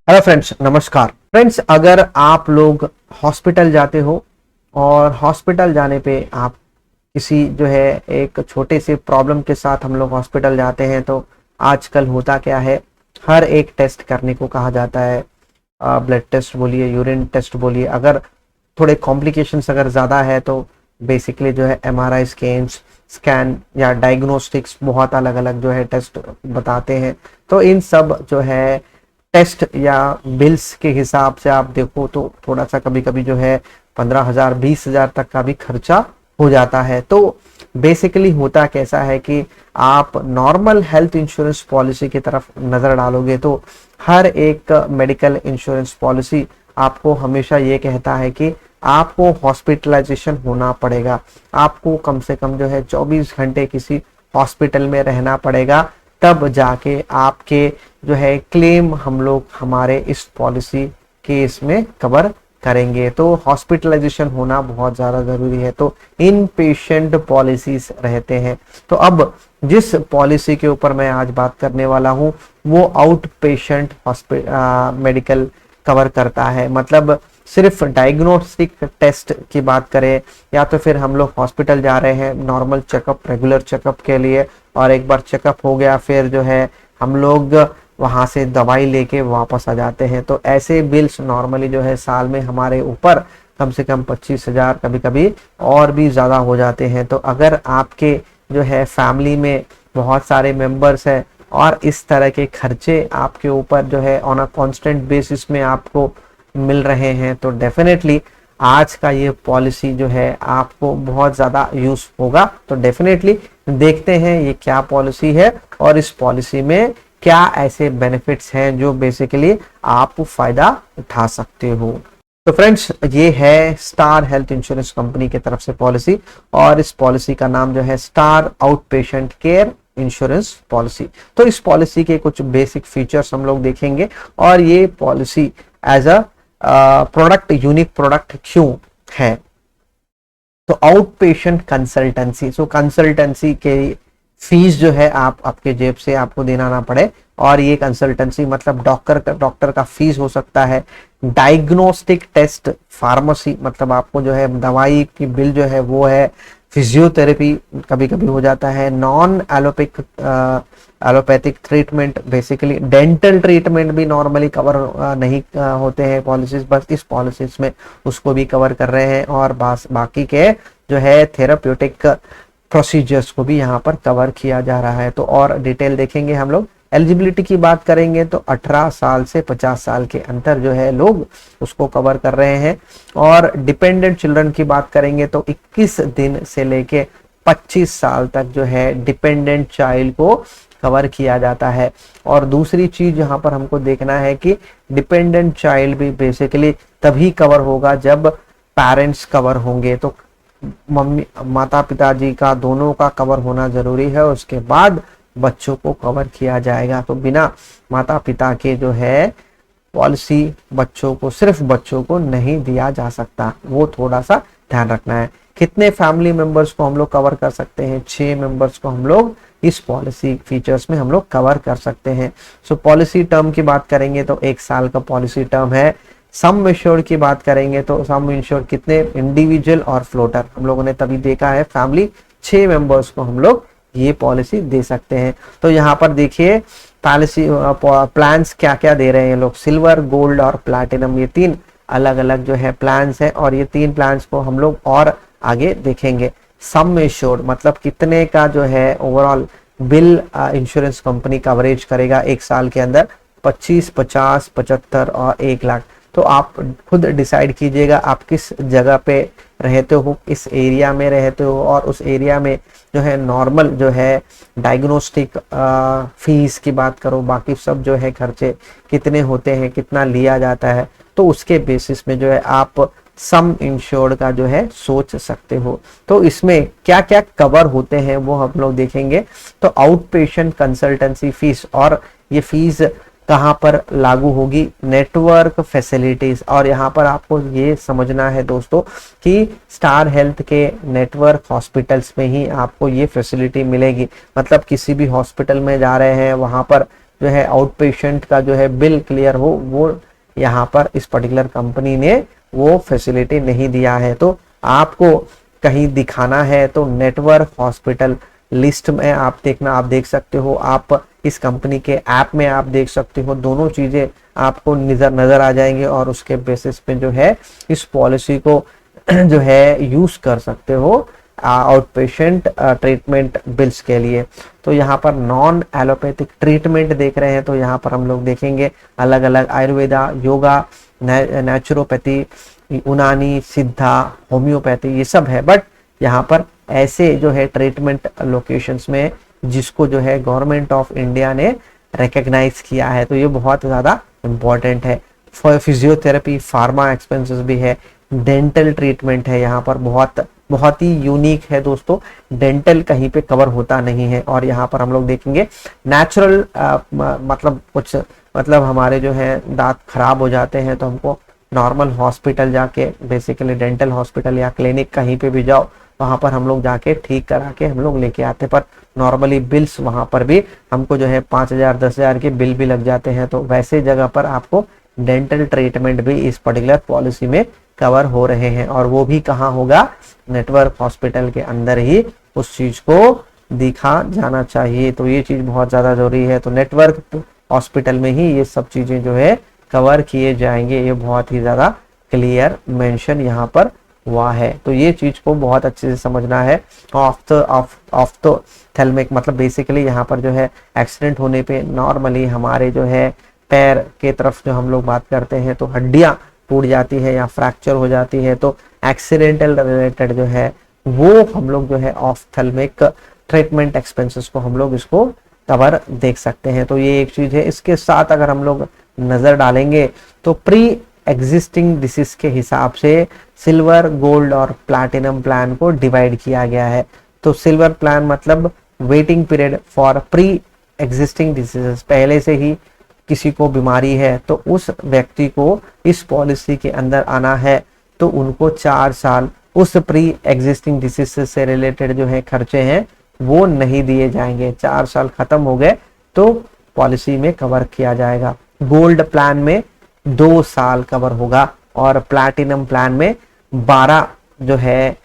Hello friends, नमस्कार friends. अगर आप लोग हॉस्पिटल जाते हो और हॉस्पिटल जाने पे आप किसी जो है एक छोटे से प्रॉब्लम के साथ हम लोग हॉस्पिटल जाते हैं, तो आजकल होता क्या है, हर एक टेस्ट करने को कहा जाता है। ब्लड टेस्ट बोलिए, यूरिन टेस्ट बोलिए, अगर थोड़े कॉम्प्लिकेशंस अगर ज़्यादा है तो बेसिकली जो है एमआरआई स्कैन या डायग्नोस्टिक्स बहुत अलग अलग जो है टेस्ट बताते हैं। तो इन सब जो है टेस्ट या बिल्स के हिसाब से आप देखो तो थोड़ा सा कभी कभी जो है 15,000 20,000 तक का भी खर्चा हो जाता है। तो बेसिकली होता कैसा है कि आप नॉर्मल हेल्थ इंश्योरेंस पॉलिसी की तरफ नजर डालोगे तो हर एक मेडिकल इंश्योरेंस पॉलिसी आपको हमेशा ये कहता है कि आपको हॉस्पिटलाइजेशन होना पड़ेगा, आपको कम से कम जो है 24 घंटे किसी हॉस्पिटल में रहना पड़ेगा, तब जाके आपके जो है क्लेम हम लोग हमारे इस पॉलिसी के इसमें कवर करेंगे। तो हॉस्पिटलाइजेशन होना बहुत ज़्यादा ज़रूरी है। तो इन पेशेंट पॉलिसीज रहते हैं। तो अब जिस पॉलिसी के ऊपर मैं आज बात करने वाला हूँ वो आउट पेशेंट मेडिकल कवर करता है। मतलब सिर्फ डायग्नोस्टिक टेस्ट की बात करें या तो फिर हम लोग हॉस्पिटल जा रहे हैं नॉर्मल चेकअप, रेगुलर चेकअप के लिए, और एक बार चेकअप हो गया फिर जो है हम लोग वहां से दवाई लेके वापस आ जाते हैं। तो ऐसे बिल्स नॉर्मली जो है साल में हमारे ऊपर कम से कम 25,000, कभी कभी और भी ज़्यादा हो जाते हैं। तो अगर आपके जो है फैमिली में बहुत सारे मेंबर्स हैं और इस तरह के खर्चे आपके ऊपर जो है ऑन अ कांस्टेंट बेसिस में आपको मिल रहे हैं तो डेफिनेटली आज का ये पॉलिसी जो है आपको बहुत ज़्यादा यूज होगा। तो डेफिनेटली देखते हैं ये क्या पॉलिसी है और इस पॉलिसी में क्या ऐसे बेनिफिट्स हैं जो बेसिकली आप फायदा उठा सकते हो। तो फ्रेंड्स, ये है स्टार हेल्थ इंश्योरेंस कंपनी की तरफ से पॉलिसी, और इस पॉलिसी का नाम जो है star out patient care insurance policy. तो इस पॉलिसी के कुछ बेसिक फीचर्स हम लोग देखेंगे, और ये policy as a product unique product क्यों है। तो out patient consultancy, so consultancy के फीस जो है आप आपके जेब से आपको देना ना पड़े, और ये कंसल्टेंसी मतलब डॉक्टर का फीस हो सकता है। डायग्नोस्टिक टेस्ट, फार्मेसी मतलब आपको जो है दवाई की बिल जो है वो है। फिजियोथेरेपी कभी कभी हो जाता है। Non allopathic treatment, basically dental treatment भी नॉर्मली कवर नहीं होते हैं पॉलिसीज, बस इस पॉलिसीज में उसको भी कवर कर रहे हैं। और बाकी के जो है थेराप्यूटिक प्रोसीजर्स को भी यहाँ पर कवर किया जा रहा है। तो और डिटेल देखेंगे हम लोग। एलिजिबिलिटी की बात करेंगे तो 18 साल से 50 साल के अंतर जो है लोग उसको कवर कर रहे हैं। और डिपेंडेंट चिल्ड्रन की बात करेंगे तो 21 दिन से लेके 25 साल तक जो है डिपेंडेंट चाइल्ड को कवर किया जाता है। और दूसरी चीज यहाँ पर हमको देखना है कि डिपेंडेंट चाइल्ड भी बेसिकली तभी कवर होगा जब पेरेंट्स कवर होंगे। तो मम्मी माता पिताजी का दोनों का कवर होना जरूरी है, उसके बाद बच्चों को कवर किया जाएगा। तो बिना माता पिता के जो है पॉलिसी बच्चों को, सिर्फ बच्चों को नहीं दिया जा सकता, वो थोड़ा सा ध्यान रखना है। कितने फैमिली मेंबर्स को हम लोग कवर कर सकते हैं? 6 मेंबर्स को हम लोग इस पॉलिसी फीचर्स में हम लोग कवर कर सकते हैं। सो पॉलिसी टर्म की बात करेंगे तो 1 साल का पॉलिसी टर्म है। सम इंश्योर्ड की बात करेंगे तो सम इंश्योर्ड कितने? इंडिविजुअल और फ्लोटर हम लोगों ने तभी देखा है। फैमिली 6 मेंबर्स को हम लोग ये पॉलिसी दे सकते हैं। तो यहाँ पर देखिए पॉलिसी प्लान्स क्या क्या दे रहे हैं लोग। सिल्वर, गोल्ड और प्लैटिनम, ये 3 अलग अलग जो है प्लान्स हैं, और ये 3 प्लान्स को हम लोग और आगे देखेंगे। सम इंश्योर्ड मतलब कितने का जो है overall bill insurance company coverage करेगा 1 साल के अंदर? 25, 50, 75 और 1 लाख। तो आप खुद डिसाइड कीजिएगा आप किस जगह पे रहते हो, किस एरिया में रहते हो, और उस एरिया में जो है नॉर्मल जो है डायग्नोस्टिक फीस की बात करो, बाकी सब जो है खर्चे कितने होते हैं, कितना लिया जाता है, तो उसके बेसिस में जो है आप सम इंश्योर्ड का जो है सोच सकते हो। तो इसमें क्या क्या कवर होते हैं वो हम लोग देखेंगे। तो आउट पेशेंट कंसल्टेंसी फीस, और ये फीस कहाँ पर लागू होगी? Network facilities. और यहाँ पर आपको ये समझना है दोस्तों कि स्टार हेल्थ के नेटवर्क हॉस्पिटल्स में ही आपको ये फैसिलिटी मिलेगी। मतलब किसी भी हॉस्पिटल में जा रहे हैं वहाँ पर जो है आउट पेशेंट का जो है बिल क्लियर हो, वो यहाँ पर इस पर्टिकुलर कंपनी ने वो फैसिलिटी नहीं दिया है। तो आपको कहीं दिखाना है तो नेटवर्क हॉस्पिटल लिस्ट में आप देखना, आप देख सकते हो, आप इस कंपनी के ऐप में आप देख सकते हो, दोनों चीजें आपको नजर आ जाएंगे और उसके बेसिस पे जो है इस पॉलिसी को जो है यूज कर सकते हो आउट पेशेंट ट्रीटमेंट बिल्स के लिए। तो यहाँ पर नॉन एलोपैथिक ट्रीटमेंट देख रहे हैं, तो यहाँ पर हम लोग देखेंगे अलग अलग आयुर्वेदा, योगा, नेचुरोपैथी, यूनानी, सिद्धा, होम्योपैथी, ये सब है। बट यहाँ पर ऐसे जो है ट्रीटमेंट लोकेशंस में जिसको जो है गवर्नमेंट ऑफ इंडिया ने रिकॉग्नाइज किया है, तो ये बहुत ज़्यादा इम्पोर्टेंट है। फिजियोथेरेपी, फार्मा एक्सपेंसेस भी है, डेंटल ट्रीटमेंट है, यहाँ पर बहुत ही यूनिक है दोस्तों, डेंटल कहीं पे कवर होता नहीं है। और यहाँ पर हम लोग देखेंगे नेचुरल मतलब हमारे जो है दांत खराब हो जाते हैं तो हमको नॉर्मल हॉस्पिटल जाके, बेसिकली डेंटल हॉस्पिटल या क्लिनिक कहीं पे भी जाओ, वहां पर हम लोग जाके ठीक करा के हम लोग लेके आते, पर नॉर्मली बिल्स वहां पर भी हमको जो है 5,000 10,000 के बिल भी लग जाते हैं। तो वैसे जगह पर आपको डेंटल ट्रीटमेंट भी इस पर्टिकुलर पॉलिसी में कवर हो रहे हैं, और वो भी कहाँ होगा, नेटवर्क हॉस्पिटल के अंदर ही उस चीज को दिखा जाना चाहिए। तो ये चीज बहुत ज्यादा जरूरी है। तो नेटवर्क हॉस्पिटल में ही ये सब चीजें जो है कवर किए जाएंगे, ये बहुत ही ज्यादा क्लियर मेंशन यहाँ पर हुआ है। तो ये चीज को बहुत अच्छे से समझना है। ऑफ्थेल्मिक मतलब बेसिकली यहाँ पर जो है एक्सीडेंट होने पे नॉर्मली हमारे जो है पैर के तरफ जो हम लोग बात करते हैं तो हड्डियां टूट जाती है या फ्रैक्चर हो जाती है, तो एक्सीडेंटल रिलेटेड जो है वो हम लोग जो है ऑफ्थेल्मिक ट्रीटमेंट एक्सपेंसेस को हम लोग इसको कवर देख सकते हैं। तो ये एक चीज है। इसके साथ अगर हम लोग नजर डालेंगे तो प्री एग्जिस्टिंग डिसीज के हिसाब से सिल्वर, गोल्ड और प्लैटिनम प्लान को डिवाइड किया गया है। तो सिल्वर प्लान मतलब waiting period for pre existing diseases, पहले से ही किसी को बीमारी है तो उस व्यक्ति को इस पॉलिसी के अंदर आना है तो उनको 4 साल उस प्री एग्जिस्टिंग डिसीज से रिलेटेड जो है खर्चे हैं वो नहीं दिए जाएंगे। 4 साल खत्म हो गए तो पॉलिसी में कवर किया जाएगा। गोल्ड प्लान में 2 साल कवर होगा और प्लैटिनम प्लान में 12 जो है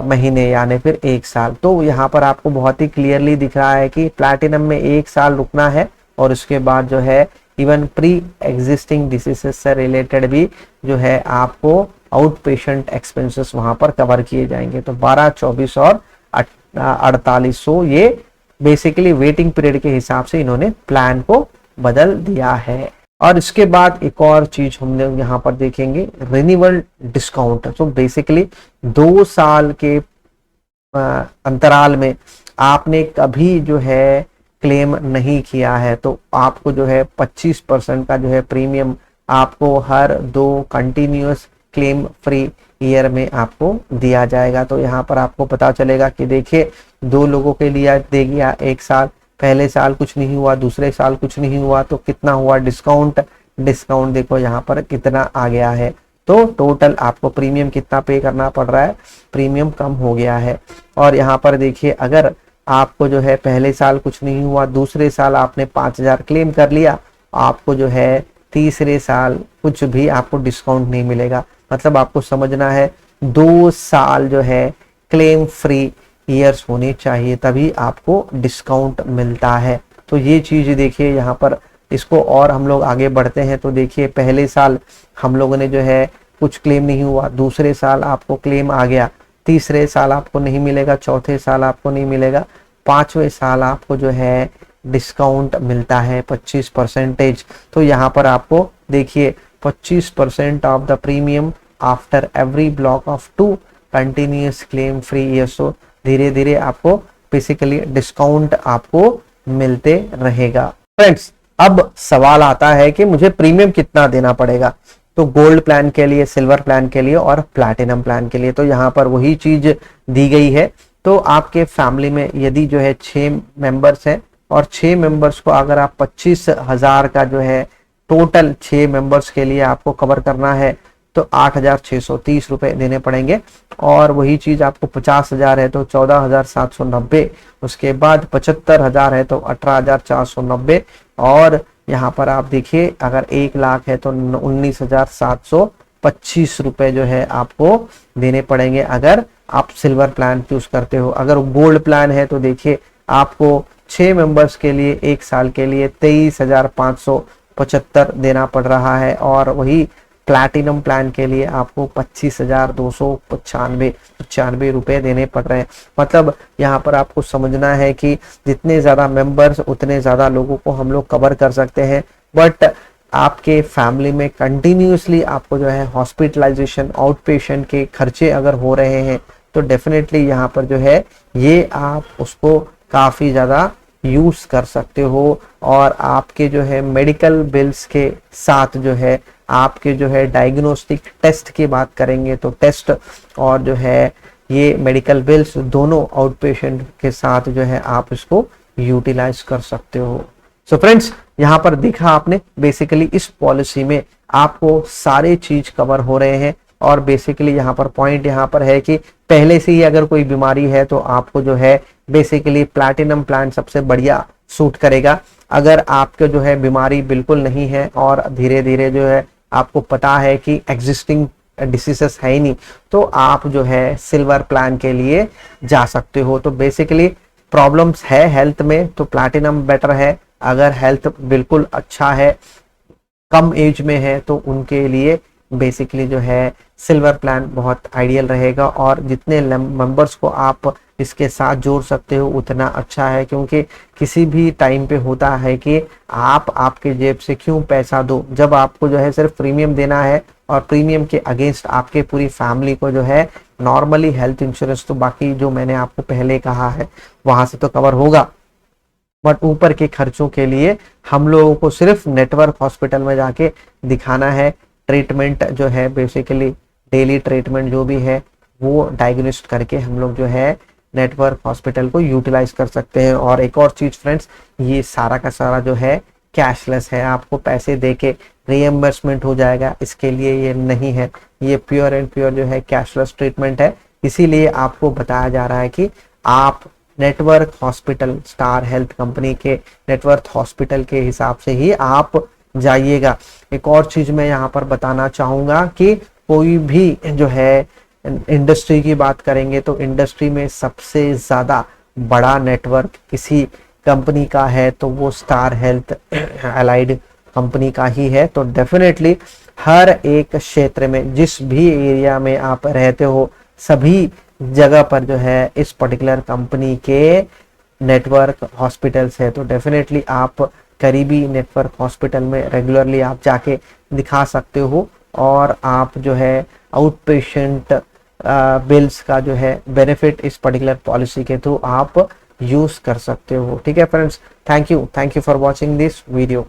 महीने यानी फिर 1 साल। तो यहाँ पर आपको बहुत ही क्लियरली दिख रहा है कि प्लैटिनम में 1 साल रुकना है और उसके बाद जो है इवन प्री एग्जिस्टिंग डिसीजेस से रिलेटेड भी जो है आपको आउट पेशेंट एक्सपेंसेस वहां पर कवर किए जाएंगे। तो 12, 24 और 4800 ये बेसिकली वेटिंग पीरियड के हिसाब से इन्होंने प्लान को बदल दिया है। और इसके बाद एक और चीज हम लोग यहाँ पर देखेंगे, रिन्यूअल डिस्काउंट। तो बेसिकली 2 साल के अंतराल में आपने कभी जो है क्लेम नहीं किया है तो आपको जो है 25% का जो है प्रीमियम आपको हर 2 कंटिन्यूअस क्लेम फ्री ईयर में आपको दिया जाएगा। तो यहाँ पर आपको पता चलेगा कि देखिए 2 लोगों के लिए दे गया 1 साल, पहले साल कुछ नहीं हुआ, दूसरे साल कुछ नहीं हुआ, तो कितना हुआ डिस्काउंट देखो यहाँ पर कितना आ गया है। तो टोटल आपको प्रीमियम कितना पे करना पड़ रहा है, प्रीमियम कम हो गया है। और यहाँ पर देखिए अगर आपको जो है पहले साल कुछ नहीं हुआ, दूसरे साल आपने 5,000 क्लेम कर लिया, आपको जो है तीसरे साल कुछ भी आपको डिस्काउंट नहीं मिलेगा। मतलब आपको समझना है 2 साल जो है क्लेम फ्री ईयर्स होने चाहिए तभी आपको डिस्काउंट मिलता है। तो ये चीज देखिए यहाँ पर इसको और हम लोग आगे बढ़ते हैं तो देखिए पहले साल हम लोगों ने जो है कुछ क्लेम नहीं हुआ, दूसरे साल आपको क्लेम आ गया, तीसरे साल आपको नहीं मिलेगा, चौथे साल आपको नहीं मिलेगा, 5वें साल आपको जो है डिस्काउंट मिलता है 25%। तो यहाँ पर आपको देखिए 25% of the premium after every block of 2 continuous claim free years. तो धीरे धीरे आपको बेसिकली डिस्काउंट आपको मिलते रहेगा। फ्रेंड्स अब सवाल आता है कि मुझे प्रीमियम कितना देना पड़ेगा, तो गोल्ड प्लान के लिए, सिल्वर प्लान के लिए और प्लैटिनम प्लान के लिए। तो यहाँ पर वही चीज दी गई है। तो आपके फैमिली में यदि जो है 6 मेंबर्स हैं और 6 मेंबर्स को अगर आप 25,000 का जो है टोटल 6 मेंबर्स के लिए आपको कवर करना है तो 8,630 रुपए देने पड़ेंगे। और वही चीज आपको 50,000 है तो 14,790, उसके बाद 75,000 है तो 18,490, और यहाँ पर आप देखिए अगर 1 लाख है तो 19,725 रुपए जो है आपको देने पड़ेंगे अगर आप सिल्वर प्लान चूज करते हो। अगर गोल्ड प्लान है तो देखिए आपको 6 मेंबर्स के लिए 1 साल के लिए 23,575 देना पड़ रहा है, और वही प्लैटिनम प्लान के लिए आपको 25,295 रुपए देने पड़ रहे हैं। मतलब यहाँ पर आपको समझना है कि जितने ज्यादा मेंबर्स उतने ज्यादा लोगों को हम लोग कवर कर सकते हैं। बट आपके फैमिली में कंटिन्यूसली आपको जो है हॉस्पिटलाइजेशन आउट पेशेंट के खर्चे अगर हो रहे हैं तो डेफिनेटली यहाँ पर जो है ये आप उसको काफी ज्यादा यूज कर सकते हो। और आपके जो है मेडिकल बिल्स के साथ जो है आपके जो है डायग्नोस्टिक टेस्ट की बात करेंगे तो टेस्ट और जो है ये मेडिकल बिल्स दोनों आउट पेशेंट के साथ जो है आप इसको यूटिलाइज कर सकते हो। सो फ्रेंड्स, यहाँ पर देखा आपने बेसिकली इस पॉलिसी में आपको सारे चीज कवर हो रहे हैं। और बेसिकली यहाँ पर पॉइंट यहाँ पर है कि पहले से ही अगर कोई बीमारी है तो आपको जो है बेसिकली प्लैटिनम प्लान सबसे बढ़िया सूट करेगा। अगर आपके जो है बीमारी बिल्कुल नहीं है और धीरे धीरे जो है आपको पता है कि एग्जिस्टिंग डिसीजेस है ही नहीं, तो आप जो है सिल्वर प्लान के लिए जा सकते हो। तो बेसिकली प्रॉब्लम्स है हेल्थ में तो प्लैटिनम बेटर है। अगर हेल्थ बिल्कुल अच्छा है, कम एज में है, तो उनके लिए बेसिकली जो है सिल्वर प्लान बहुत आइडियल रहेगा। और जितने मेंबर्स को आप इसके साथ जोड़ सकते हो उतना अच्छा है, क्योंकि किसी भी टाइम पे होता है कि आप आपके जेब से क्यों पैसा दो जब आपको जो है सिर्फ प्रीमियम देना है, और प्रीमियम के अगेंस्ट आपके पूरी फैमिली को जो है नॉर्मली हेल्थ इंश्योरेंस तो बाकी जो मैंने आपको पहले कहा है वहां से तो कवर होगा, बट ऊपर के खर्चों के लिए हम लोगों को सिर्फ नेटवर्क हॉस्पिटल में जाके दिखाना है। ट्रीटमेंट जो है बेसिकली डेली ट्रीटमेंट जो भी है वो डायग्नोस्ट करके हम लोग जो है नेटवर्क हॉस्पिटल को यूटिलाइज कर सकते हैं। और एक और चीज फ्रेंड्स, ये सारा का सारा जो है कैशलेस है, आपको पैसे देके रीएम्बर्समेंट हो जाएगा, इसके लिए ये नहीं है। ये प्योर एंड प्योर जो है कैशलेस ट्रीटमेंट है। इसीलिए आपको बताया जा रहा है कि आप network hospital, star health company के नेटवर्क हॉस्पिटल के हिसाब से ही आप जाइएगा। एक और चीज मैं यहाँ पर बताना चाहूंगा कि कोई भी जो है इंडस्ट्री की बात करेंगे तो इंडस्ट्री में सबसे ज्यादा बड़ा नेटवर्क किसी कंपनी का है तो वो स्टार हेल्थ अलाइड कंपनी का ही है। तो डेफिनेटली हर एक क्षेत्र में जिस भी एरिया में आप रहते हो सभी जगह पर जो है इस पर्टिकुलर कंपनी के नेटवर्क हॉस्पिटल्स है। तो डेफिनेटली आप करीबी नेटवर्क हॉस्पिटल में रेगुलरली आप जाके दिखा सकते हो, और आप जो है आउट पेशेंट बिल्स का जो है बेनिफिट इस पर्टिकुलर पॉलिसी के थ्रू आप यूज कर सकते हो। ठीक है friends, thank you for watching this video.